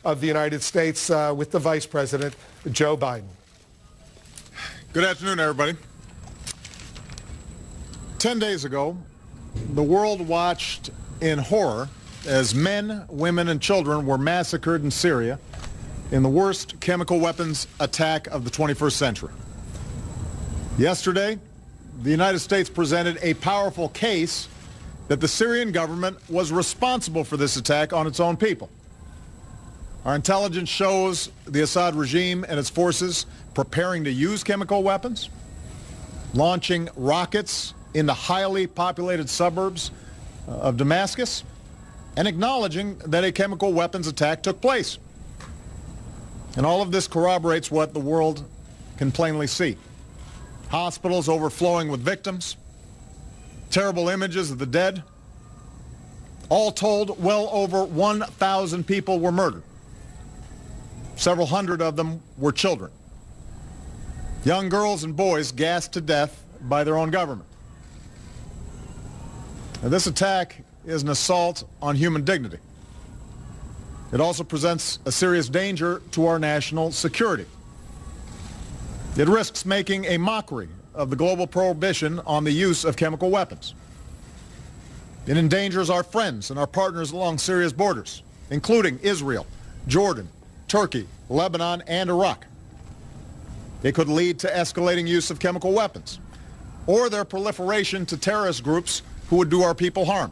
of the United States with the Vice President, Joe Biden. Good afternoon, everybody. 10 days ago, the world watched in horror as men, women, and children were massacred in Syria in the worst chemical weapons attack of the 21st century. Yesterday, the United States presented a powerful case that the Syrian government was responsible for this attack on its own people. Our intelligence shows the Assad regime and its forces preparing to use chemical weapons, launching rockets into highly populated suburbs of Damascus, and acknowledging that a chemical weapons attack took place. And all of this corroborates what the world can plainly see. Hospitals overflowing with victims, terrible images of the dead. All told, well over 1,000 people were murdered. Several hundred of them were children. Young girls and boys gassed to death by their own government. Now, this attack is an assault on human dignity. It also presents a serious danger to our national security. It risks making a mockery of the global prohibition on the use of chemical weapons. It endangers our friends and our partners along Syria's borders, including Israel, Jordan, Turkey, Lebanon, and Iraq. It could lead to escalating use of chemical weapons or their proliferation to terrorist groups who would do our people harm.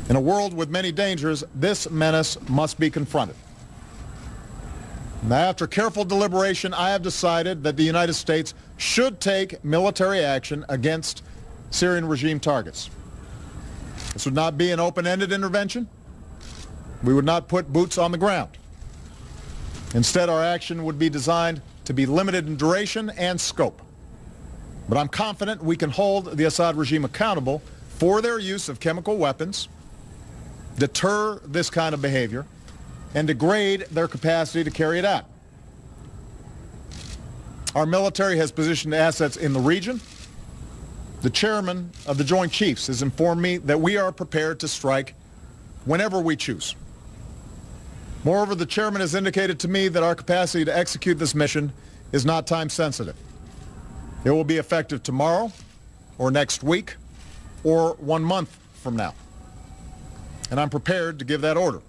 In a world with many dangers, this menace must be confronted. Now, after careful deliberation, I have decided that the United States should take military action against Syrian regime targets. This would not be an open-ended intervention. We would not put boots on the ground. Instead, our action would be designed to be limited in duration and scope. But I'm confident we can hold the Assad regime accountable for their use of chemical weapons, deter this kind of behavior, and degrade their capacity to carry it out. Our military has positioned assets in the region. The chairman of the Joint Chiefs has informed me that we are prepared to strike whenever we choose. Moreover, the chairman has indicated to me that our capacity to execute this mission is not time sensitive. It will be effective tomorrow, or next week, or 1 month from now. And I'm prepared to give that order.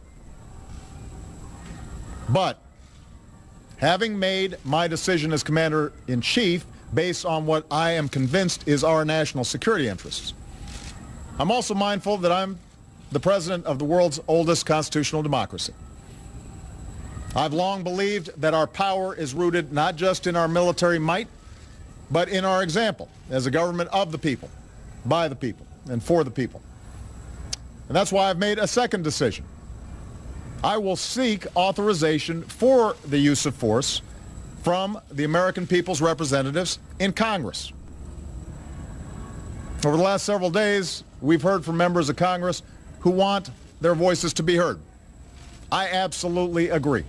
But having made my decision as Commander-in-Chief based on what I am convinced is our national security interests, I'm also mindful that I'm the president of the world's oldest constitutional democracy. I've long believed that our power is rooted not just in our military might, but in our example as a government of the people, by the people, and for the people. And that's why I've made a second decision. I will seek authorization for the use of force from the American people's representatives in Congress. Over the last several days, we've heard from members of Congress who want their voices to be heard. I absolutely agree.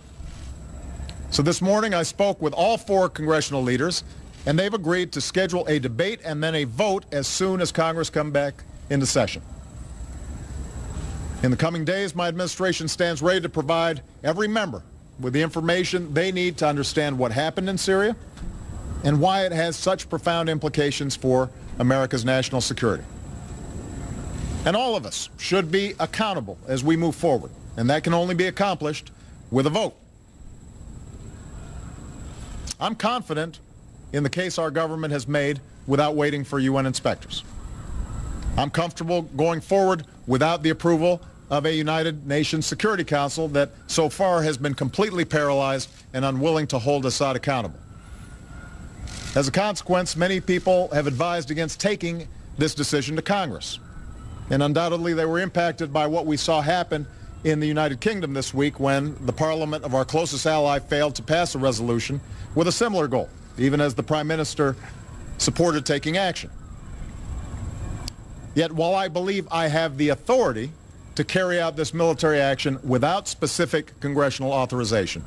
So this morning I spoke with all 4 congressional leaders, and they've agreed to schedule a debate and then a vote as soon as Congress comes back into session. In the coming days, my administration stands ready to provide every member with the information they need to understand what happened in Syria and why it has such profound implications for America's national security. And all of us should be accountable as we move forward, and that can only be accomplished with a vote. I'm confident in the case our government has made without waiting for UN inspectors. I'm comfortable going forward without the approval of a United Nations Security Council that so far has been completely paralyzed and unwilling to hold Assad accountable. As a consequence, many people have advised against taking this decision to Congress. And undoubtedly they were impacted by what we saw happen in the United Kingdom this week when the parliament of our closest ally failed to pass a resolution with a similar goal, even as the Prime Minister supported taking action. Yet while I believe I have the authority to carry out this military action without specific congressional authorization,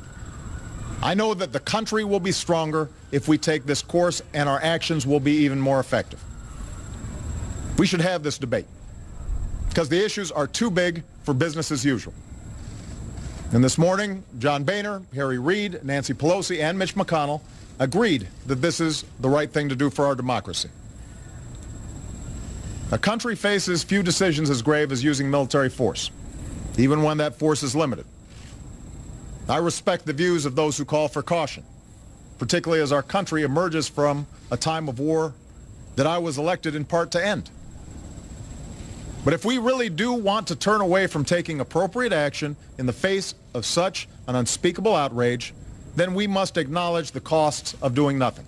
I know that the country will be stronger if we take this course, and our actions will be even more effective. We should have this debate because the issues are too big for business as usual. And this morning, John Boehner, Harry Reid, Nancy Pelosi, and Mitch McConnell agreed that this is the right thing to do for our democracy. A country faces few decisions as grave as using military force, even when that force is limited. I respect the views of those who call for caution, particularly as our country emerges from a time of war that I was elected in part to end. But if we really do want to turn away from taking appropriate action in the face of such an unspeakable outrage, then we must acknowledge the costs of doing nothing.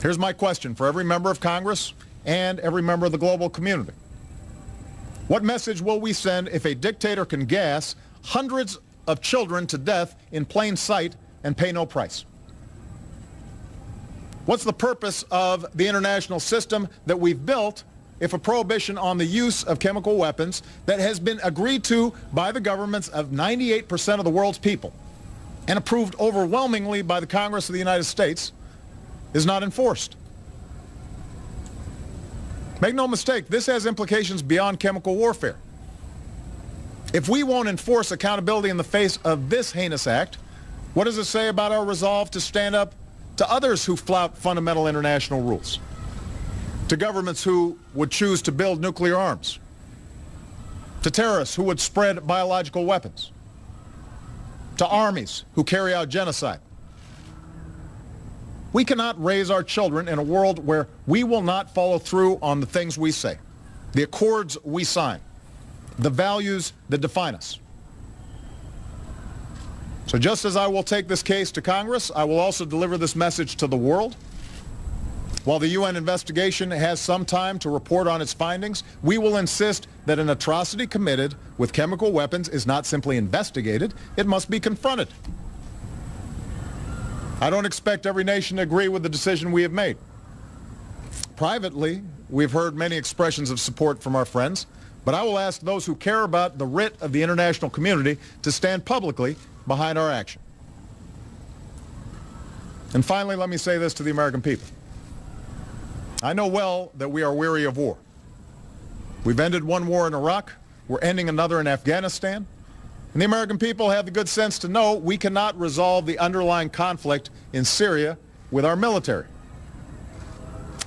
Here's my question for every member of Congress and every member of the global community. What message will we send if a dictator can gas hundreds of children to death in plain sight and pay no price? What's the purpose of the international system that we've built if a prohibition on the use of chemical weapons that has been agreed to by the governments of 98% of the world's people and approved overwhelmingly by the Congress of the United States is not enforced? Make no mistake, this has implications beyond chemical warfare. If we won't enforce accountability in the face of this heinous act, what does it say about our resolve to stand up to others who flout fundamental international rules? To governments who would choose to build nuclear arms? To terrorists who would spread biological weapons? To armies who carry out genocide? We cannot raise our children in a world where we will not follow through on the things we say, the accords we sign, the values that define us. So just as I will take this case to Congress, I will also deliver this message to the world. While the UN investigation has some time to report on its findings, we will insist that an atrocity committed with chemical weapons is not simply investigated, it must be confronted. I don't expect every nation to agree with the decision we have made. Privately, we've heard many expressions of support from our friends, but I will ask those who care about the writ of the international community to stand publicly behind our action. And finally, let me say this to the American people. I know well that we are weary of war. We've ended one war in Iraq, we're ending another in Afghanistan, and the American people have the good sense to know we cannot resolve the underlying conflict in Syria with our military.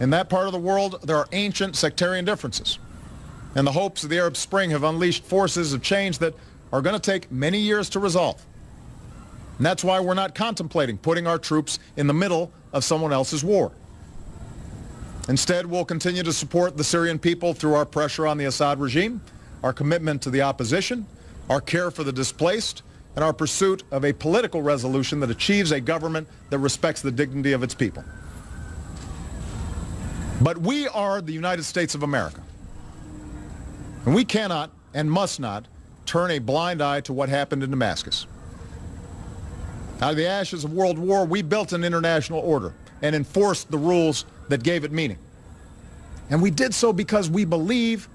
In that part of the world, there are ancient sectarian differences, and the hopes of the Arab Spring have unleashed forces of change that are going to take many years to resolve. And that's why we're not contemplating putting our troops in the middle of someone else's war. Instead, we'll continue to support the Syrian people through our pressure on the Assad regime, our commitment to the opposition, our care for the displaced, and our pursuit of a political resolution that achieves a government that respects the dignity of its people. But we are the United States of America, and we cannot and must not turn a blind eye to what happened in Damascus. Out of the ashes of World War, we built an international order and enforced the rules that gave it meaning. And we did so because we believe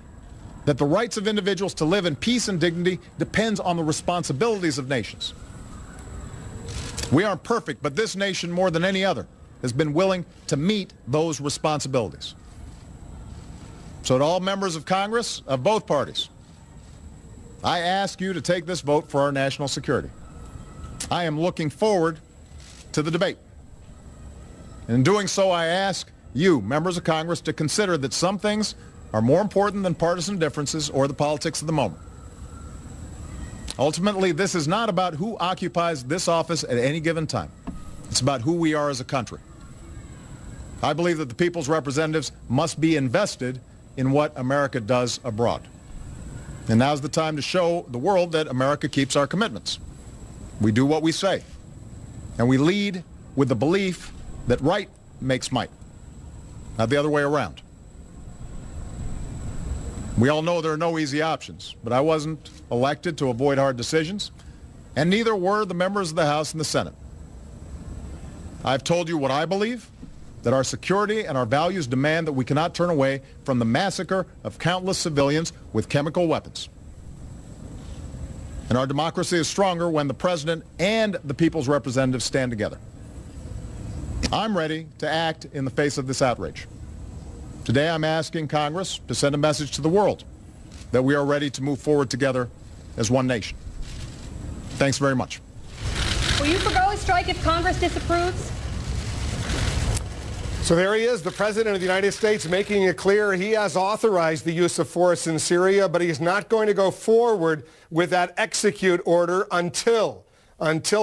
that the rights of individuals to live in peace and dignity depends on the responsibilities of nations. We aren't perfect, but this nation, more than any other, has been willing to meet those responsibilities. So to all members of Congress of both parties, I ask you to take this vote for our national security. I am looking forward to the debate. In doing so, I ask you, members of Congress, to consider that some things are more important than partisan differences or the politics of the moment. Ultimately, this is not about who occupies this office at any given time. It's about who we are as a country. I believe that the people's representatives must be invested in what America does abroad. And now's the time to show the world that America keeps our commitments. We do what we say, and we lead with the belief that right makes might, not the other way around. We all know there are no easy options, but I wasn't elected to avoid hard decisions, and neither were the members of the House and the Senate. I've told you what I believe, that our security and our values demand that we cannot turn away from the massacre of countless civilians with chemical weapons. And our democracy is stronger when the president and the people's representatives stand together. I'm ready to act in the face of this outrage. Today I'm asking Congress to send a message to the world that we are ready to move forward together as one nation. Thanks very much. Will you forgo a strike if Congress disapproves? So there he is, the President of the United States, making it clear he has authorized the use of force in Syria, but he's not going to go forward with that execute order until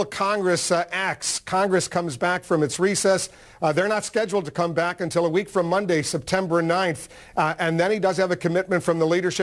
Congress acts. Congress comes back from its recess. They're not scheduled to come back until a week from Monday, September 9th. And then he does have a commitment from the leadership